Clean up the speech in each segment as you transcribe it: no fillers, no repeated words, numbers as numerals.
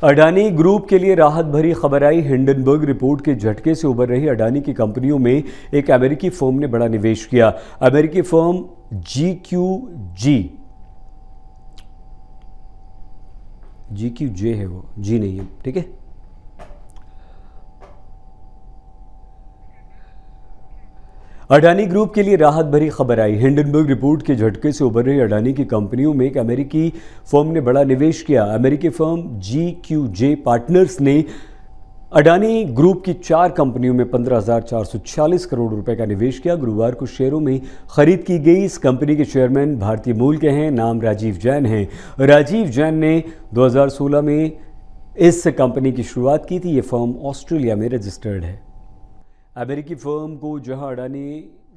Adani group के लिए राहत भरी खबर आई। हिंडनबर्ग रिपोर्ट के झटके से उबर रही अडानी की कंपनियों में एक अमेरिकी फर्म ने बड़ा निवेश किया। अमेरिकी फर्म GQJ है, वो जी नहीं है, ठीक है। अडानी ग्रुप के लिए राहत भरी खबर आई। हिंडनबर्ग रिपोर्ट के झटके से उभर रही अडानी की कंपनियों में एक अमेरिकी फर्म ने बड़ा निवेश किया। अमेरिकी फर्म GQJ पार्टनर्स ने अडानी ग्रुप की 4 कंपनियों में 15,446 करोड़ रुपए का निवेश किया। गुरुवार को शेयरों में खरीद की गई। इस कंपनी के चेयरमैन भारतीय मूल के हैं, नाम राजीव जैन हैं। राजीव जैन ने 2016 में इस कंपनी की शुरुआत की थी। ये फर्म ऑस्ट्रेलिया में रजिस्टर्ड है। अमेरिकी फर्म को जहां अडानी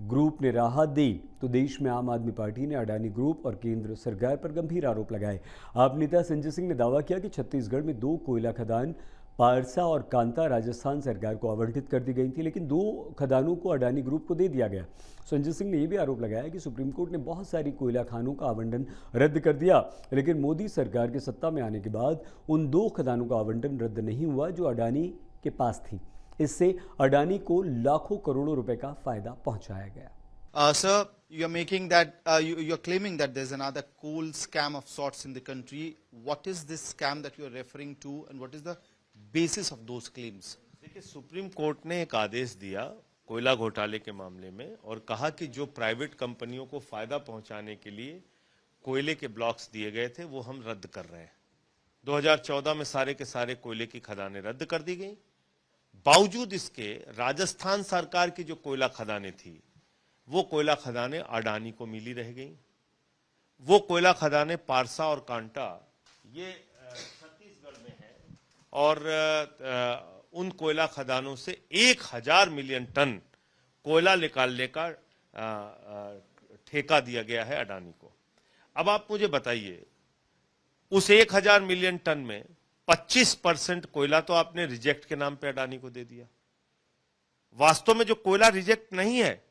ग्रुप ने राहत दी, तो देश में आम आदमी पार्टी ने अडानी ग्रुप और केंद्र सरकार पर गंभीर आरोप लगाए। आप नेता संजय सिंह ने दावा किया कि छत्तीसगढ़ में 2 कोयला खदान पारसा और कांता राजस्थान सरकार को आवंटित कर दी गई थी, लेकिन 2 खदानों को अडानी ग्रुप को दे दिया गया। संजय सिंह ने यह भी आरोप लगाया कि सुप्रीम कोर्ट ने बहुत सारी कोयला खानों का आवंटन रद्द कर दिया, लेकिन मोदी सरकार के सत्ता में आने के बाद उन 2 खदानों का आवंटन रद्द नहीं हुआ जो अडानी के पास थी। इससे अडानी को लाखों करोड़ों रुपए का फायदा पहुंचाया गया। Sir, you are making that you are claiming that there's another coal scam of sorts in the country. What is this scam that you are referring to, and what is the basis of those claims? देखिए, supreme court ने एक आदेश दिया कोयला घोटाले के मामले में और कहा कि जो प्राइवेट कंपनियों को फायदा पहुंचाने के लिए कोयले के ब्लॉक्स दिए गए थे वो हम रद्द कर रहे हैं। 2014 में सारे के सारे कोयले की खदानें रद्द कर दी गई। बावजूद इसके राजस्थान सरकार की जो कोयला खदानें थी वो कोयला खदानें अडानी को मिली रह गई। वो कोयला खदानें पारसा और कांटा ये छत्तीसगढ़ में है और उन कोयला खदानों से 1000 मिलियन टन कोयला निकालने का ठेका दिया गया है अडानी को। अब आप मुझे बताइए, उस 1000 मिलियन टन में 25% कोयला तो आपने रिजेक्ट के नाम पे अडानी को दे दिया। वास्तव में जो कोयला रिजेक्ट नहीं है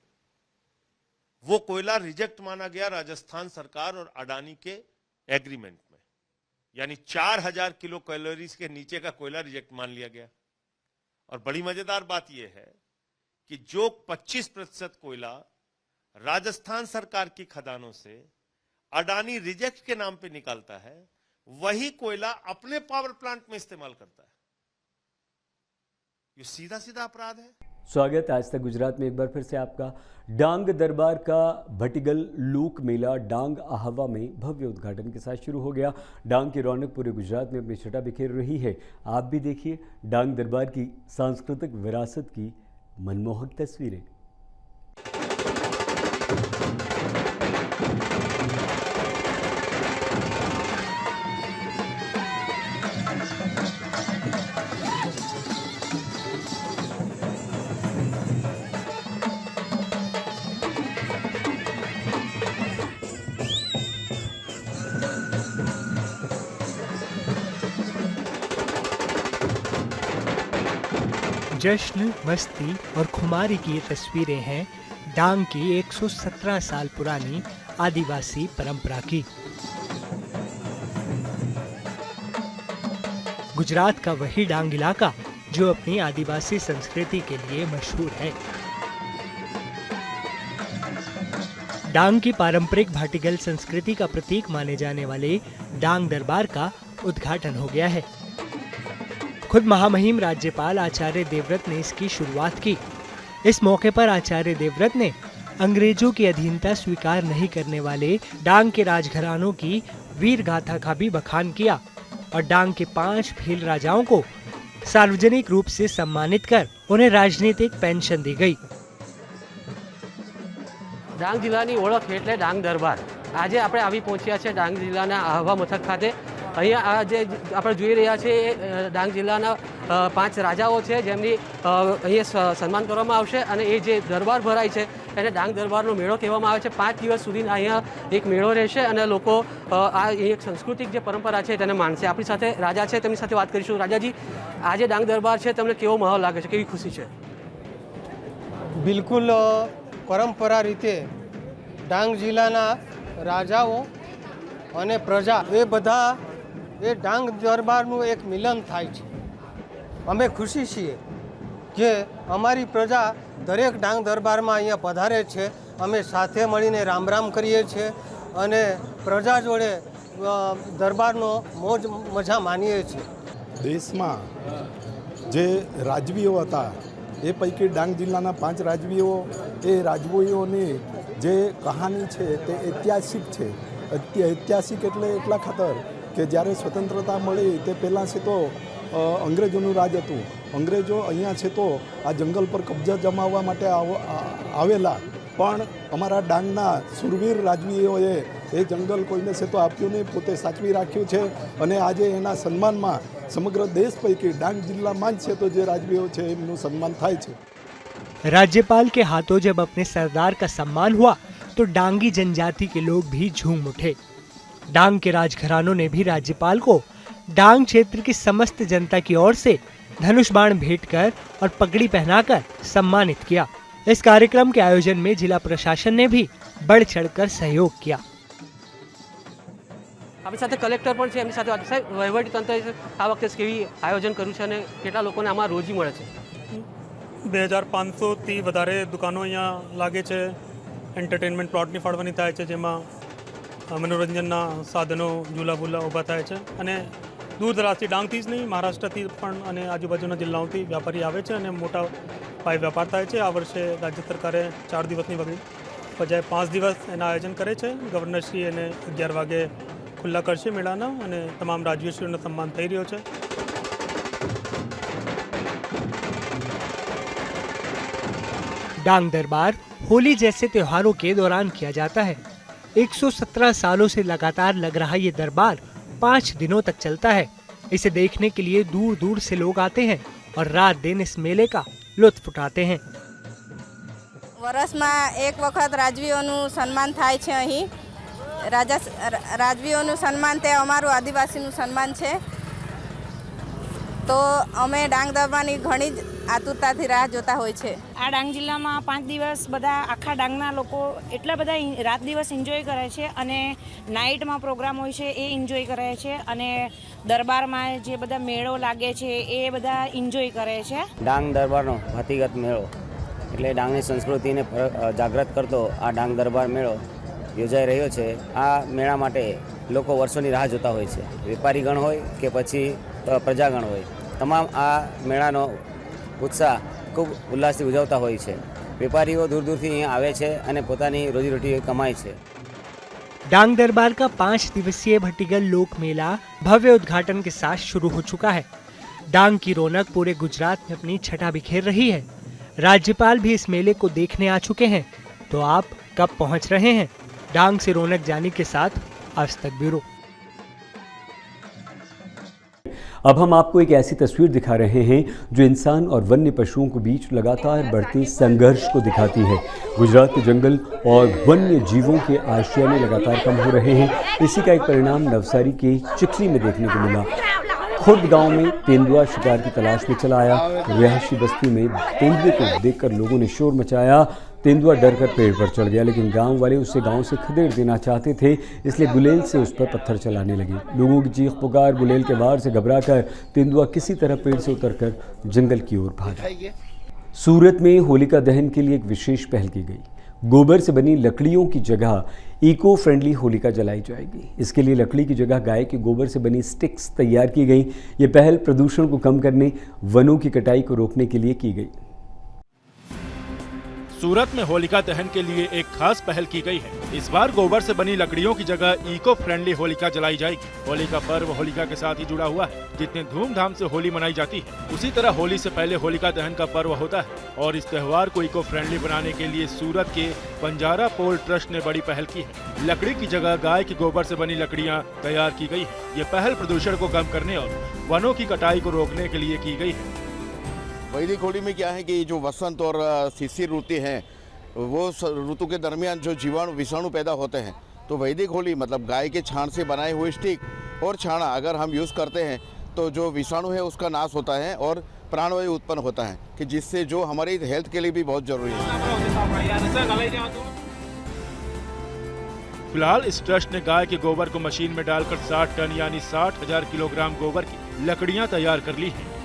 वो कोयला रिजेक्ट माना गया राजस्थान सरकार और अडानी के एग्रीमेंट में, यानी 4000 किलो कैलोरीज के नीचे का कोयला रिजेक्ट मान लिया गया। और बड़ी मजेदार बात यह है कि जो 25% कोयला राजस्थान सरकार की खदानों से अडानी रिजेक्ट के नाम पे निकालता है, वही कोयला अपने पावर प्लांट में इस्तेमाल करता है। ये सीधा सीधा अपराध है। स्वागत है आज तक गुजरात में एक बार फिर से आपका। डांग दरबार का भटिगल लोक मेला डांग आहावा में भव्य उद्घाटन के साथ शुरू हो गया। डांग की रौनक पूरे गुजरात में अपनी छटा बिखेर रही है। आप भी देखिए डांग दरबार की सांस्कृतिक विरासत की मनमोहक तस्वीरें। जश्न, मस्ती और खुमारी की ये तस्वीरें हैं डांग की 117 साल पुरानी आदिवासी परंपरा की। गुजरात का वही डांग इलाका जो अपनी आदिवासी संस्कृति के लिए मशहूर है। डांग की पारंपरिक भाटीगल संस्कृति का प्रतीक माने जाने वाले डांग दरबार का उद्घाटन हो गया है। खुद महामहिम राज्यपाल आचार्य देवव्रत ने इसकी शुरुआत की। इस मौके पर आचार्य देवव्रत ने अंग्रेजों की अधीनता स्वीकार नहीं करने वाले डांग के राजघरानों की वीर गाथा का भी बखान किया और डांग के 5 भील राजाओं को सार्वजनिक रूप से सम्मानित कर उन्हें राजनीतिक पेंशन दी गई। डांग जिल्लाની ઓળખ એટલે ડાંગ દરબાર। આજે આપણે આવી પહોંચ્યા છે ડાંગ જિલ્લાના આહવા મથક ખાતે। અહીંયા જે આપણે જોઈ રહ્યા છે એ ડાંગ જિલ્લાના 5 રાજાઓ છે જેમની અહીંયા સન્માન કરવામાં આવશે અને એ જે દરબાર ભરાય છે એને ડાંગ દરબારનો મેળો કહેવામાં આવે છે। 5 દિવસ સુધી અહીંયા એક મેળો રહેશે અને લોકો આ એક સાંસ્કૃતિક જે પરંપરા છે તેને માનશે। આપણી સાથે રાજા છે, તેમની સાથે વાત કરીશું। રાજાજી, આજે ડાંગ દરબાર છે, તમને કેવો માહોલ લાગે છે, કેવી ખુશી છે? બિલકુલ પરંપરા રીતે ડાંગ જિલ્લાના રાજાઓ અને પ્રજા એ બધા એ ડાંગ દરબારનું એક મિલન થાય છે. અમે ખુશી છીએ કે અમારી પ્રજા દરેક ડાંગ દરબારમાં અહીંયા પધારે છે. અમે સાથે મળીને રામ રામ કરીએ છીએ અને પ્રજા જોડે દરબારનો મોજ મજા માનીએ છીએ. દેશમાં જે રાજવીઓ હતા એ પૈકી ડાંગ જિલ્લાના 5 રાજવીઓ, એ રાજવીઓની જે કહાની છે તે ઐતિહાસિક છે. ઐતિહાસિક એટલે એટલા ખાતર કે જ્યારે સ્વતંત્રતા મળી તે પહેલાં છે તો અંગ્રેજોનું રાજ હતું. અંગ્રેજો અહીંયા છે તો આ જંગલ પર કબજા જમાવવા માટે આવેલા, પણ અમારા ડાંગના સુરવીર રાજવીઓએ એ જંગલ કોઈને છે તો આપ્યું નહીં, પોતે સાચવી રાખ્યું છે. અને આજે એના સન્માનમાં સમગ્ર देश पैकी डांग जिला में से तो जो राजवीओ है इनू सम्मान थाय छे. राज्यपाल के हाथों जब अपने सरदार का सम्मान हुआ तो डांगी जनजाति के लोग भी झूम उठे. डांग के राजघरानों ने भी राज्यपाल को डांग क्षेत्र की समस्त जनता की ओर से धनुष बाण भेंट कर और पगड़ी पहनाकर सम्मानित किया. इस कार्यक्रम के आयोजन में जिला प्रशासन ने भी बढ़ चढ़कर सहयोग किया. આપણી સાથે કલેક્ટર પણ છે, એમની સાથે વાત. સાહેબ, વહીવટી તંત્રએ આ વખતે કેવી આયોજન કર્યું છે અને કેટલા લોકોને આમાં રોજી મળે છે? 2500થી વધારે દુકાનો અહીંયા લાગે છે. એન્ટરટેનમેન્ટ પ્લોટની ફાળવણી થાય છે, જેમાં મનોરંજનના સાધનો, ઝૂલા બુલા ઊભા થાય છે. અને દૂર દરાજથી, ડાંગથી જ નહીં, મહારાષ્ટ્રથી પણ અને આજુબાજુના જિલ્લાઓથી વ્યાપારી આવે છે અને મોટા પાયે વ્યાપાર થાય છે. આ વર્ષે રાજ્ય સરકારે 4 દિવસની બજાય 5 દિવસ એના આયોજન કરે છે. ગવર્નરશ્રી એને 11 વાગે खुला करशे मेळाना અને તમામ રાજ્યશ્રીઓનો સન્માન થઈ રહ્યો છે. डांग दरबार होली जैसे त्योहारों के दौरान किया जाता है. 117 सालों से लगातार लग रहा ये दरबार 5 दिनों तक चलता है. इसे देखने के लिए दूर दूर से लोग आते हैं और रात दिन इस मेले का लुत्फ उठाते हैं. વર્ષમાં એક વખત રાજવીઓનું સન્માન થાય છે. અહીં રાજવીઓનું સન્માન તે અમારું આદિવાસીનું સન્માન છે. તો અમે ડાંગ દરબારની ઘણી જ આતુરતાથી રાહ જોતા હોય છે. આ ડાંગ જિલ્લામાં 5 દિવસ બધા આખા ડાંગના લોકો એટલા બધા રાત દિવસ એન્જોય કરે છે અને નાઇટમાં પ્રોગ્રામ હોય છે એ એન્જોય કરે છે અને દરબારમાં જે બધા મેળો લાગે છે એ બધા એન્જોય કરે છે. ડાંગ દરબારનો ભાતીગત મેળો એટલે ડાંગની સંસ્કૃતિને જાગૃત કરતો આ ડાંગ દરબાર મેળો યોજાઈ રહ્યો છે. આ મેળા માટે લોકો વર્ષોની રાહ જોતા હોય છે. વેપારીગણ હોય કે પછી પ્રજાગણ હોય, તમામ આ મેળાનો ઉત્સાહ ખૂબ ઉલ્લાસથી ઉજવતા હોય છે. વેપારીઓ दूर दूरથી અહીં આવે છે અને પોતાની રોજીરોટી કમાય છે. डांग दरबार का 5 दिवसीय भट्टिगल लोक मेला भव्य उद्घाटन के साथ शुरू हो चुका है. डांग की रौनक पूरे गुजरात में अपनी छटा बिखेर रही है. राज्यपाल भी इस मेले को देखने आ चुके हैं. तो आप कब पहुंच रहे हैं? डांग से रौनक जानी के साथ आज तक ब्यूरो. अब हम आपको एक ऐसी तस्वीर दिखा रहे हैं जो इंसान और वन्य पशुओं के बीच लगातार बढ़ते संघर्ष को दिखाती है. गुजरात के जंगल और वन्य जीवों के आश्रय लगातार कम हो रहे हैं. इसी का एक परिणाम नवसारी के चिखली में देखने को मिला. खुर्द गांव में तेंदुआ शिकार की तलाश में चला आया. रिहायशी बस्ती में तेंदुए को देखकर लोगों ने शोर मचाया. तेंदुआ डर कर पेड़ पर चढ़ गया, लेकिन गांव वाले उसे गांव से खदेड़ देना चाहते थे, इसलिए गुलेल से उस पर पत्थर चलाने लगे. लोगों की चीख पुकार, गुलेल के वार से घबराकर तेंदुआ किसी तरह पेड़ से उतरकर जंगल की ओर भागा. सूरत में होलिका दहन के लिए एक विशेष पहल की गई. गोबर से बनी लकड़ियों की जगह इको फ्रेंडली होलिका जलाई जाएगी. इसके लिए लकड़ी की जगह गाय के गोबर से बनी स्टिक्स तैयार की गई. ये पहल प्रदूषण को कम करने, वनों की कटाई को रोकने के लिए की गई. सूरत में होलिका दहन के लिए एक खास पहल की गई है. इस बार गोबर से बनी लकड़ियों की जगह इको फ्रेंडली होलिका जलाई जाएगी. होली का पर्व होलिका के साथ ही जुड़ा हुआ है. जितने धूमधाम से होली मनाई जाती है, उसी तरह होली से पहले होलिका दहन का पर्व होता है. और इस त्योहार को इको फ्रेंडली बनाने के लिए सूरत के बंजारा पोल ट्रस्ट ने बड़ी पहल की है. लकड़ी की जगह गाय के गोबर से बनी लकड़ियाँ तैयार की गई है. ये पहल प्रदूषण को कम करने और वनों की कटाई को रोकने के लिए की गई है. वैदिक होली में क्या है कि जो वसंत और शिशिर ऋतु हैं, वो ऋतु के दरमियान जो जीवाणु विषाणु पैदा होते हैं, तो वैदिक होली मतलब गाय के छाण से बनाए हुए स्टिक और छाना अगर हम यूज़ करते हैं तो जो विषाणु है उसका नाश होता है और प्राणवायु उत्पन्न होता है, कि जिससे जो हमारी हेल्थ के लिए भी बहुत जरूरी है. फिलहाल इस ट्रस्ट ने गाय के गोबर को मशीन में डालकर 60 टन यानी 60,000 किलोग्राम गोबर की लकड़ियां तैयार कर ली हैं।